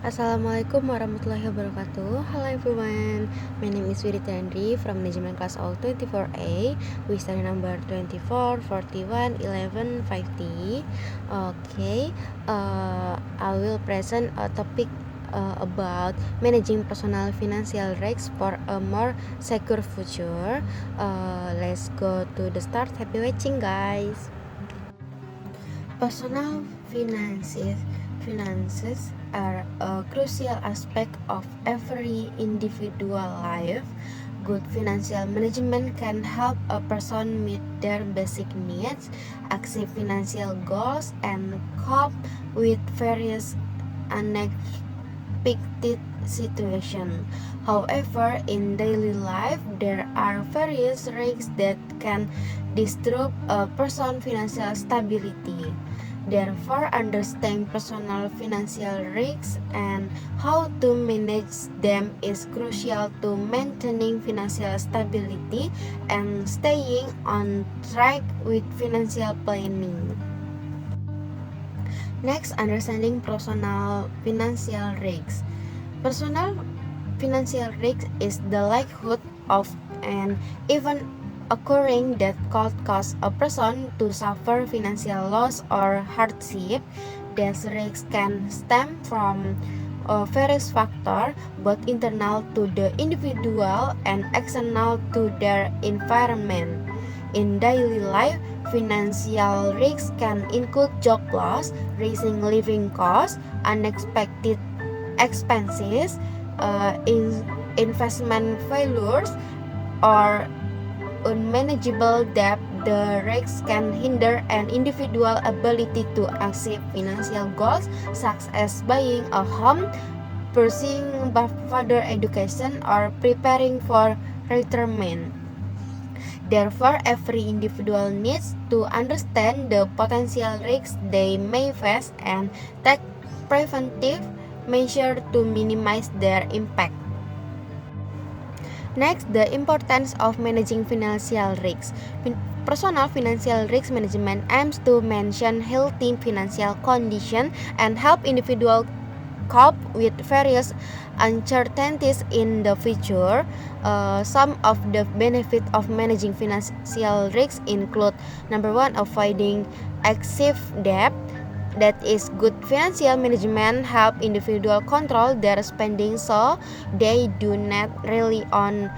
Assalamualaikum warahmatullahi wabarakatuh. Hello everyone, my name is Widita Andri from Management Class All 24A. We study number 24, 41, 11, 50. Okay, I will present a topic about managing personal financial risks for a more secure future. Let's go to the start. Happy watching, guys. Personal finances are a crucial aspect of every individual life. Good financial management can help a person meet their basic needs, achieve financial goals, and cope with various unexpected situations. However, in daily life, there are various risks that can disrupt a person's financial stability. Therefore, understanding personal financial risks and how to manage them is crucial to maintaining financial stability and staying on track with financial planning. Next, understanding personal financial risks. Personal financial risk is the likelihood of an event occurring that could cause a person to suffer financial loss or hardship. These risks can stem from various factors, both internal to the individual and external to their environment. In daily life, financial risks can include job loss, rising living costs, unexpected expenses, investment failures, or unmanageable debt. The risks can hinder an individual's ability to achieve financial goals such as buying a home, pursuing further education, or preparing for retirement. Therefore, every individual needs to understand the potential risks they may face and take preventive measures to minimize their impact. Next, the importance of managing financial risks. Personal financial risk management aims to maintain healthy financial condition and help individuals cope with various uncertainties in the future. Some of the benefits of managing financial risks include: number one, avoiding excessive debt. That is, good financial management help individuals control their spending so they do not rely on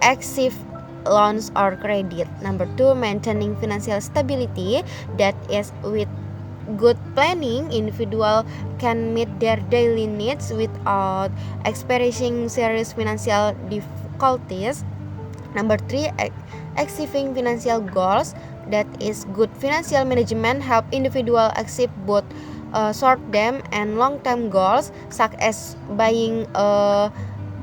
excessive loans or credit. Number two, maintaining financial stability. That is, with good planning, individual can meet their daily needs without experiencing serious financial difficulties. Number three, achieving financial goals. That is, good financial management help individual achieve both short-term and long-term goals, such as buying a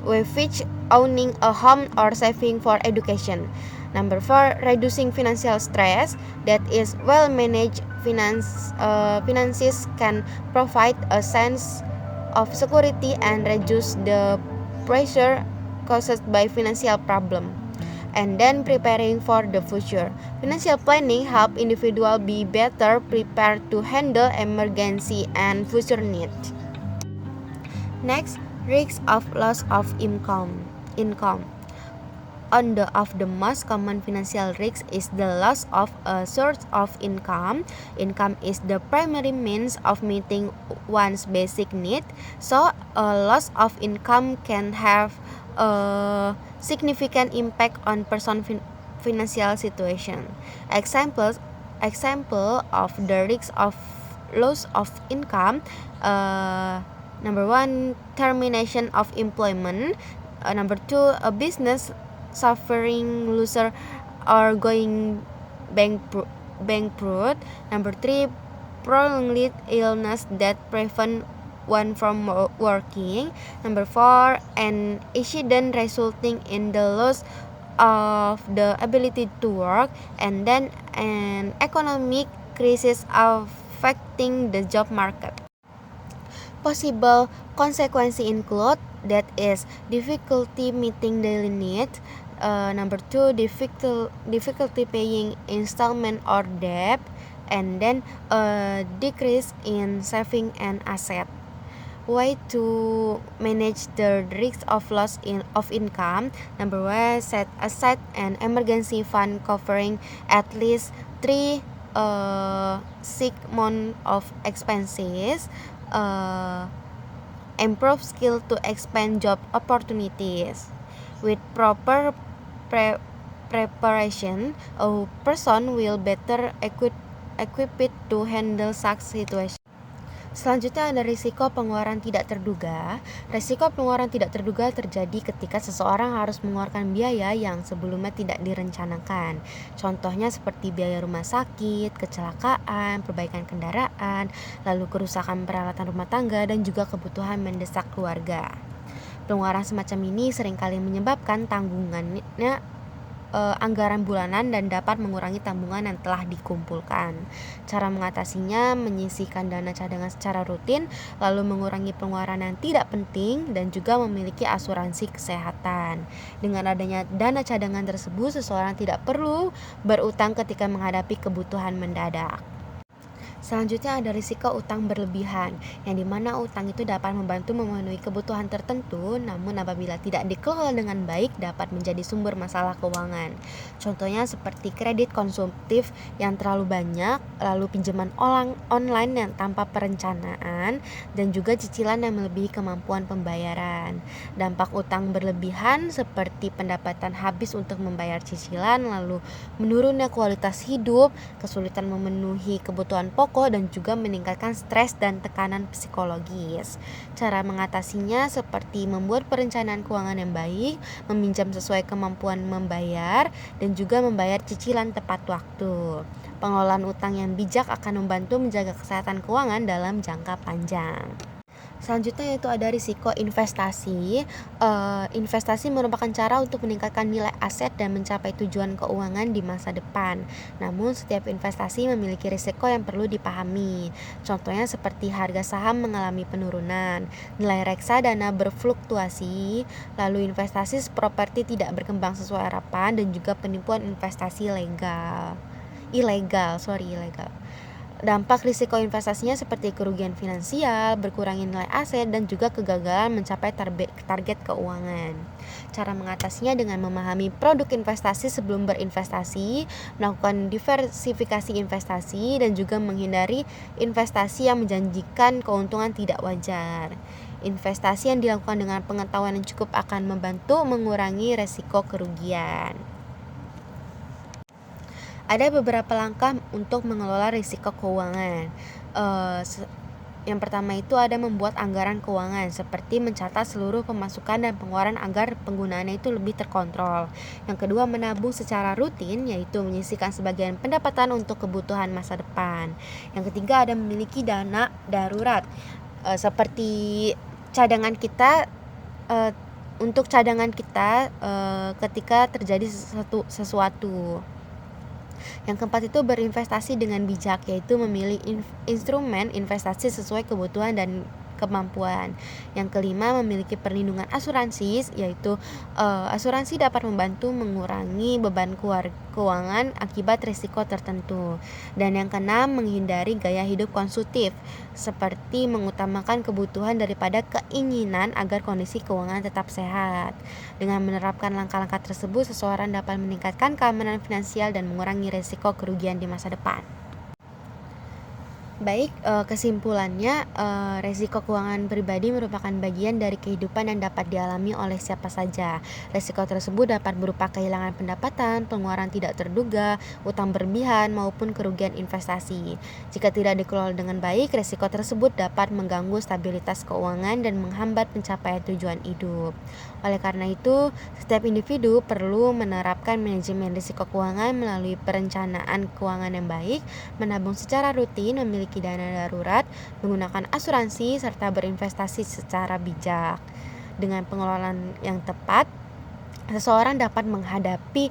wage, owning a home, or saving for education. Number four, reducing financial stress. That is, well-managed finances can provide a sense of security and reduce the pressure caused by financial problem. And then preparing for the future. Financial planning help individuals be better prepared to handle emergency and future needs. Next, risks of loss of income. One of the most common financial risks is the loss of a source of income. Income is the primary means of meeting one's basic need, so a loss of income can have a significant impact on person's financial situation. Example of the risks of loss of income: number one, termination of employment. Number two, a business suffering loser or going bankrupt. Number three, prolonged illness that prevent one from working. Number four, an accident resulting in the loss of the ability to work. And then an economic crisis affecting the job market. Possible consequences include, that is, difficulty meeting daily needs. Number two, difficulty paying installment or debt. And then a decrease in saving and asset. way to manage the risk of loss of income. Number one, set aside an emergency fund covering at least 6 months of expenses. Improve skill to expand job opportunities. With proper preparation, a person will better equipped to handle such situation. Selanjutnya ada risiko pengeluaran tidak terduga. Risiko pengeluaran tidak terduga terjadi ketika seseorang harus mengeluarkan biaya yang sebelumnya tidak direncanakan. Contohnya seperti biaya rumah sakit, kecelakaan, perbaikan kendaraan, lalu kerusakan peralatan rumah tangga, dan juga kebutuhan mendesak keluarga. Pengeluaran semacam ini seringkali menyebabkan tanggungannya anggaran bulanan dan dapat mengurangi tabungan yang telah dikumpulkan. Cara mengatasinya menyisihkan dana cadangan secara rutin, lalu mengurangi pengeluaran yang tidak penting, dan juga memiliki asuransi kesehatan. Dengan adanya dana cadangan tersebut, seseorang tidak perlu berutang ketika menghadapi kebutuhan mendadak. Selanjutnya ada risiko utang berlebihan, yang dimana utang itu dapat membantu memenuhi kebutuhan tertentu, namun apabila tidak dikelola dengan baik dapat menjadi sumber masalah keuangan. Contohnya seperti kredit konsumtif yang terlalu banyak, lalu pinjaman online yang tanpa perencanaan, dan juga cicilan yang melebihi kemampuan pembayaran. Dampak utang berlebihan seperti pendapatan habis untuk membayar cicilan, lalu menurunnya kualitas hidup, kesulitan memenuhi kebutuhan pokok, dan juga meningkatkan stres dan tekanan psikologis. Cara mengatasinya seperti membuat perencanaan keuangan yang baik, meminjam sesuai kemampuan membayar, dan juga membayar cicilan tepat waktu. Pengelolaan utang yang bijak akan membantu menjaga kesehatan keuangan dalam jangka panjang. Selanjutnya yaitu ada risiko investasi. Investasi merupakan cara untuk meningkatkan nilai aset dan mencapai tujuan keuangan di masa depan. Namun setiap investasi memiliki risiko yang perlu dipahami. Contohnya seperti harga saham mengalami penurunan, nilai reksadana berfluktuasi, lalu investasi properti tidak berkembang sesuai harapan, dan juga penipuan investasi ilegal. Dampak risiko investasinya seperti kerugian finansial, berkurangnya nilai aset, dan juga kegagalan mencapai target keuangan. Cara mengatasinya dengan memahami produk investasi sebelum berinvestasi, melakukan diversifikasi investasi, dan juga menghindari investasi yang menjanjikan keuntungan tidak wajar. Investasi yang dilakukan dengan pengetahuan yang cukup akan membantu mengurangi risiko kerugian. Ada beberapa langkah untuk mengelola risiko keuangan. Yang pertama itu ada membuat anggaran keuangan, seperti mencatat seluruh pemasukan dan pengeluaran agar penggunaannya itu lebih terkontrol. Yang kedua, menabung secara rutin, yaitu menyisihkan sebagian pendapatan untuk kebutuhan masa depan. Yang ketiga, ada memiliki dana darurat, seperti cadangan kita, untuk cadangan kita ketika terjadi sesuatu. Yang keempat itu berinvestasi dengan bijak, yaitu memilih instrumen investasi sesuai kebutuhan dan kemampuan. Yang kelima, memiliki perlindungan asuransi, yaitu asuransi dapat membantu mengurangi beban keuangan akibat risiko tertentu. Dan yang keenam, menghindari gaya hidup konsumtif, seperti mengutamakan kebutuhan daripada keinginan agar kondisi keuangan tetap sehat. Dengan menerapkan langkah-langkah tersebut, seseorang dapat meningkatkan keamanan finansial dan mengurangi risiko kerugian di masa depan. Baik, kesimpulannya, resiko keuangan pribadi merupakan bagian dari kehidupan yang dapat dialami oleh siapa saja. Resiko tersebut dapat berupa kehilangan pendapatan, pengeluaran tidak terduga, utang berlebihan, maupun kerugian investasi. Jika tidak dikelola dengan baik, resiko tersebut dapat mengganggu stabilitas keuangan dan menghambat pencapaian tujuan hidup. Oleh karena itu, setiap individu perlu menerapkan manajemen risiko keuangan melalui perencanaan keuangan yang baik, menabung secara rutin, memiliki dana darurat, menggunakan asuransi, serta berinvestasi secara bijak. Dengan pengelolaan yang tepat, seseorang dapat menghadapi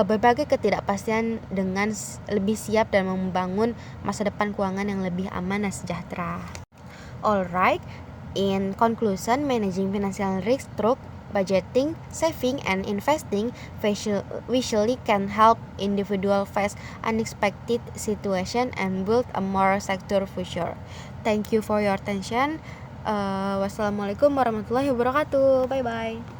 berbagai ketidakpastian dengan lebih siap dan membangun masa depan keuangan yang lebih aman dan sejahtera. Alright, in conclusion, managing financial risk through budgeting, saving, and investing visually can help individual face unexpected situation and build a more secure future. Thank you for your attention. Wassalamualaikum warahmatullahi wabarakatuh. Bye bye.